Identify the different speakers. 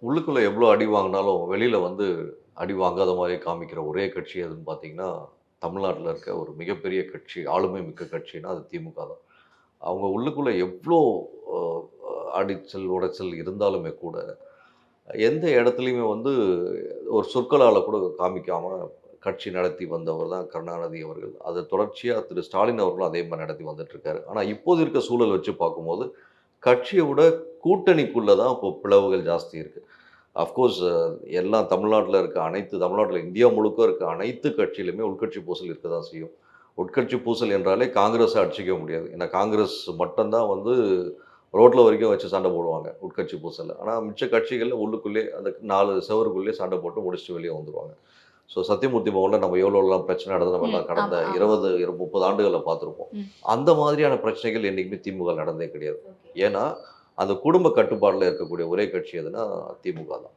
Speaker 1: உள்ளுக்குள்ள எவ்வளோ அடி வாங்கினாலும், வெளியில வந்து அடி வாங்காத மாரியே காமிக்கிற ஒரே கட்சி எதுன்னு பார்த்தீங்கன்னா, தமிழ்நாட்டுல இருக்க ஒரு மிகப்பெரிய கட்சி, ஆளுமை மிக்க கட்சின்னா அது திமுக தான். அவங்க உள்ளுக்குள்ள எவ்ளோ அ அடிச்சல், உடைச்சல் இருந்தாலுமே கூட, எந்த இடத்துலயுமே வந்து ஒரு சொற்களால கூட காமிக்காம கட்சி நடத்தி வந்தவர் தான் கருணாநிதி அவர்கள். அது தொடர்ச்சியா திரு ஸ்டாலின் அவர்களும் அதே மாரி நடத்தி வந்துட்டுருக்காரு. ஆனா இப்போது இருக்க சூழல் வச்சு பார்க்கும்போது, கட்சிய விட கூட்டணிக்குள்ள தான் இப்போ பிளவுகள் ஜாஸ்தி இருக்கு. அஃப்கோர்ஸ் எல்லாம் தமிழ்நாட்டுல இருக்க தமிழ்நாட்டுல இந்தியா முழுக்க இருக்க அனைத்து கட்சியிலுமே உள்கட்சி பூசல் இருக்க தான் செய்யும். உட்கட்சி பூசல் என்றாலே காங்கிரஸ அடிச்சுக்க முடியாது. ஏன்னா காங்கிரஸ் மட்டும் தான் வந்து ரோட்ல வரைக்கும் வச்சு சண்டை போடுவாங்க, உட்கட்சி பூசல்ல. ஆனா மிச்ச கட்சிகள்ல உள்ளுக்குள்ளே அந்த 4 செவுருக்குள்ளேயே சண்டை போட்டு முடிச்சுட்டு வெளிய வந்துருவாங்க. ஸோ சத்தியமூர்த்தி பவன்ல நம்ம எவ்வளோலாம் பிரச்சனை நடந்தது நம்ம எல்லாம் கடந்த
Speaker 2: ஆமா, ஆமா.
Speaker 1: 20, 30 ஆண்டுகள்ல பார்த்துருப்போம்.
Speaker 2: ம்.
Speaker 1: அந்த மாதிரியான பிரச்சனைகள் என்னைக்குமே திமுக நடந்ததே கிடையாது.
Speaker 2: ஓகே.
Speaker 1: ஏன்னா, அந்த குடும்ப கட்டுப்பாடுல இருக்கக்கூடிய ஒரே கட்சி எதுன்னா திமுக தான்.